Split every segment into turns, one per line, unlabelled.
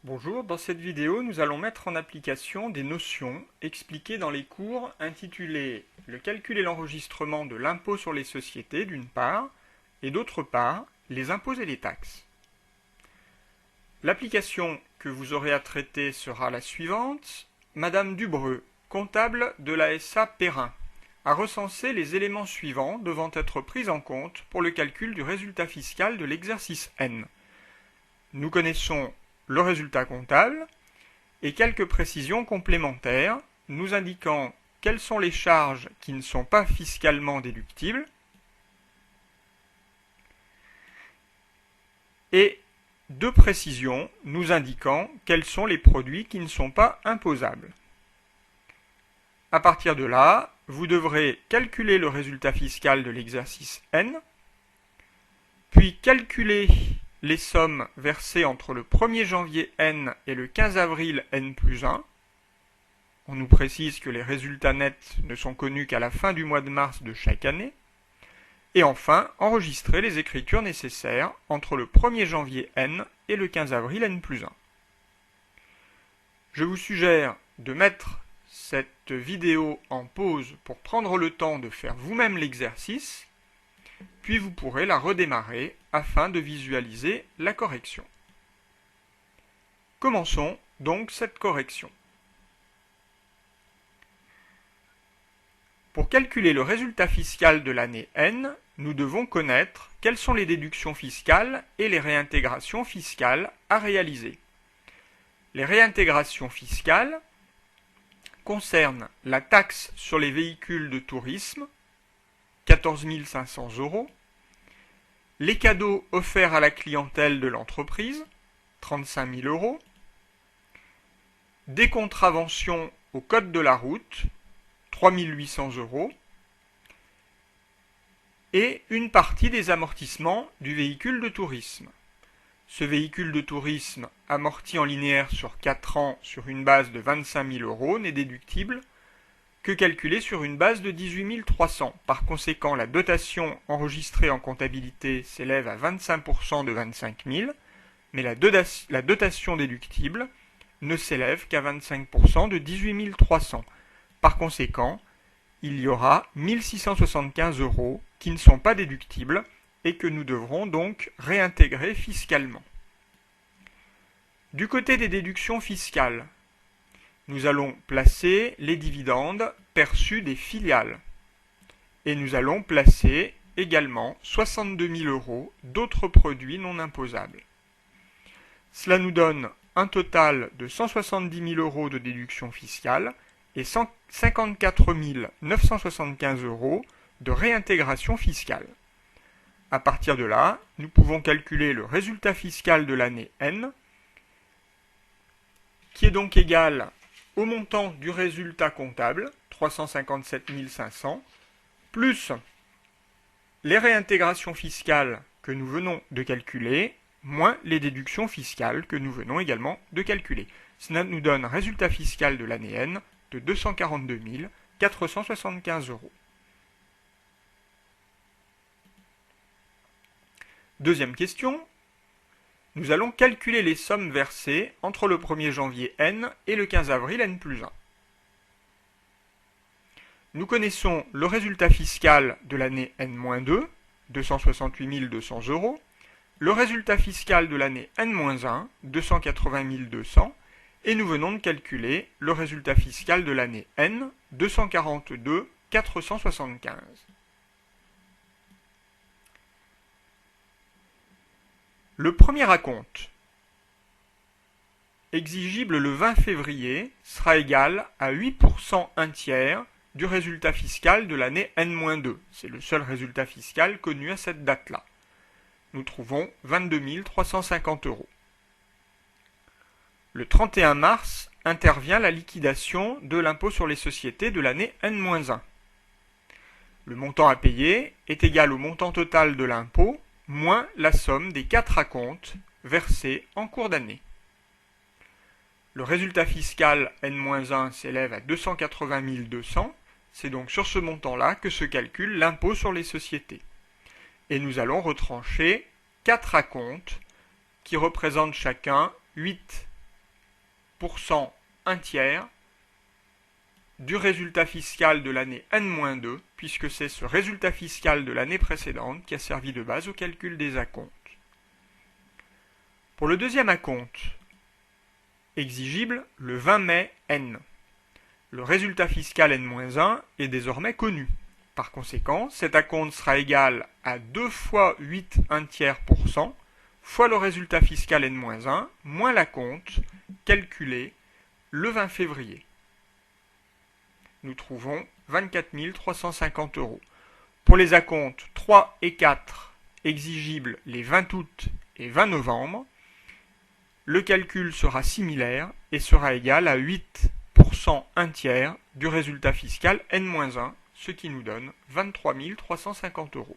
Bonjour, dans cette vidéo, nous allons mettre en application des notions expliquées dans les cours intitulés le calcul et l'enregistrement de l'impôt sur les sociétés d'une part, et d'autre part, les impôts et les taxes. L'application que vous aurez à traiter sera la suivante. Madame Dubreux, comptable de la SA Perrin, a recensé les éléments suivants devant être pris en compte pour le calcul du résultat fiscal de l'exercice N. Nous connaissons le résultat comptable et quelques précisions complémentaires nous indiquant quelles sont les charges qui ne sont pas fiscalement déductibles et deux précisions nous indiquant quels sont les produits qui ne sont pas imposables. À partir de là, vous devrez calculer le résultat fiscal de l'exercice N, puis calculer les sommes versées entre le 1er janvier N et le 15 avril N plus 1. On nous précise que les résultats nets ne sont connus qu'à la fin du mois de mars de chaque année. Et enfin, enregistrer les écritures nécessaires entre le 1er janvier N et le 15 avril N plus 1. Je vous suggère de mettre cette vidéo en pause pour prendre le temps de faire vous-même l'exercice, puis vous pourrez la redémarrer afin de visualiser la correction. Commençons donc cette correction. Pour calculer le résultat fiscal de l'année N, nous devons connaître quelles sont les déductions fiscales et les réintégrations fiscales à réaliser. Les réintégrations fiscales concernent la taxe sur les véhicules de tourisme, 14 500 €, les cadeaux offerts à la clientèle de l'entreprise, 35 000 €, des contraventions au code de la route, 3 800 €, et une partie des amortissements du véhicule de tourisme. Ce véhicule de tourisme amorti en linéaire sur 4 ans sur une base de 25 000 € n'est déductible que calculé sur une base de 18 300. Par conséquent, la dotation enregistrée en comptabilité s'élève à 25% de 25 000, mais la dotation déductible ne s'élève qu'à 25% de 18 300. Par conséquent, il y aura 1 675 € qui ne sont pas déductibles et que nous devrons donc réintégrer fiscalement. Du côté des déductions fiscales, nous allons placer les dividendes perçus des filiales. Et nous allons placer également 62 000 € d'autres produits non imposables. Cela nous donne un total de 170 000 € de déduction fiscale et 54 975 € de réintégration fiscale. À partir de là, nous pouvons calculer le résultat fiscal de l'année N, qui est donc égal au montant du résultat comptable, 357 500, plus les réintégrations fiscales que nous venons de calculer, moins les déductions fiscales que nous venons également de calculer. Cela nous donne un résultat fiscal de l'année N de 242 475 €. Deuxième question. Nous allons calculer les sommes versées entre le 1er janvier N et le 15 avril N plus 1. Nous connaissons le résultat fiscal de l'année N-2, 268 200 €, le résultat fiscal de l'année N-1, 280 200, et nous venons de calculer le résultat fiscal de l'année N, 242 475. Le premier acompte, exigible le 20 février, sera égal à 8% un tiers du résultat fiscal de l'année N-2. C'est le seul résultat fiscal connu à cette date-là. Nous trouvons 22 350 €. Le 31 mars intervient la liquidation de l'impôt sur les sociétés de l'année N-1. Le montant à payer est égal au montant total de l'impôt moins la somme des 4 acomptes versés en cours d'année. Le résultat fiscal N-1 s'élève à 280 200. C'est donc sur ce montant-là que se calcule l'impôt sur les sociétés. Et nous allons retrancher 4 acomptes qui représentent chacun 8 1 tiers du résultat fiscal de l'année N-2, puisque c'est ce résultat fiscal de l'année précédente qui a servi de base au calcul des acomptes. Pour le deuxième acompte, exigible le 20 mai N, le résultat fiscal N-1 est désormais connu. Par conséquent, cet acompte sera égal à 2 fois 8 1 tiers % fois le résultat fiscal N-1 moins l'acompte calculé le 20 février. Nous trouvons 24 350 €. Pour les acomptes 3 et 4 exigibles les 20 août et 20 novembre, le calcul sera similaire et sera égal à 8% 1 tiers du résultat fiscal N-1, ce qui nous donne 23 350 €.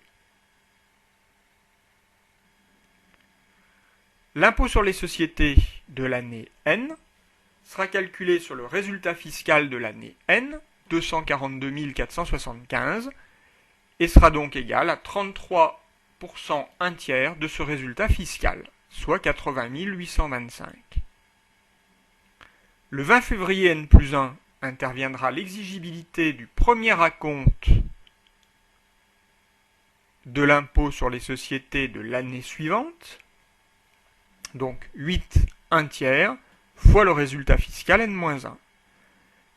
L'impôt sur les sociétés de l'année N sera calculé sur le résultat fiscal de l'année N, 242 475, et sera donc égal à 33% 1 tiers de ce résultat fiscal, soit 80 825. Le 20 février N+1 interviendra l'exigibilité du premier acompte de l'impôt sur les sociétés de l'année suivante, donc 8 1 tiers fois le résultat fiscal N-1.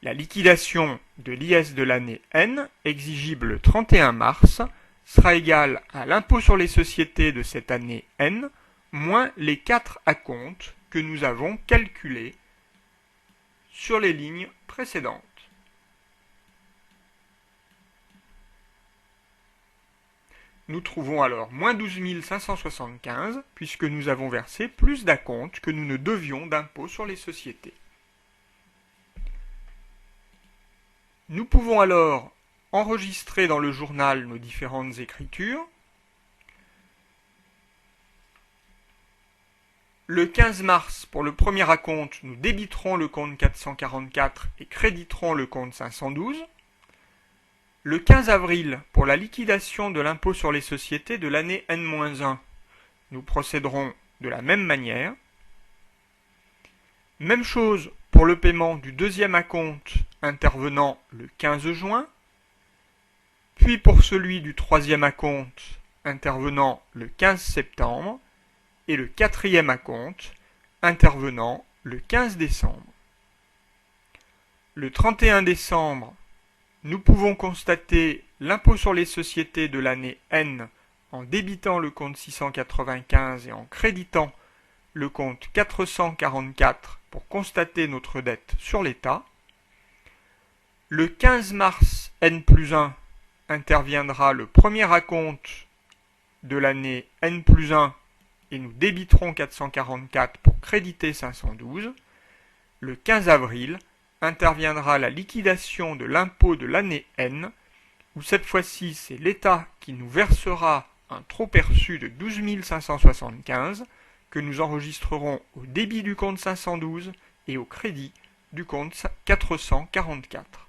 La liquidation de l'IS de l'année N, exigible le 31 mars, sera égale à l'impôt sur les sociétés de cette année N, moins les 4 acomptes que nous avons calculés sur les lignes précédentes. Nous trouvons alors moins 12 575, puisque nous avons versé plus d'acomptes que nous ne devions d'impôt sur les sociétés. Nous pouvons alors enregistrer dans le journal nos différentes écritures. Le 15 mars, pour le premier acompte, nous débiterons le compte 444 et créditerons le compte 512. Le 15 avril, pour la liquidation de l'impôt sur les sociétés de l'année N-1, nous procéderons de la même manière. Même chose pour le paiement du deuxième acompte intervenant le 15 juin, puis pour celui du troisième acompte intervenant le 15 septembre, et le quatrième acompte intervenant le 15 décembre. Le 31 décembre, nous pouvons constater l'impôt sur les sociétés de l'année N en débitant le compte 695 et en créditant le compte 444 pour constater notre dette sur l'État. Le 15 mars N+1 interviendra le premier acompte de l'année N+1 et nous débiterons 444 pour créditer 512. Le 15 avril interviendra la liquidation de l'impôt de l'année N, où cette fois-ci c'est l'État qui nous versera un trop-perçu de 12 575 que nous enregistrerons au débit du compte 512 et au crédit du compte 444.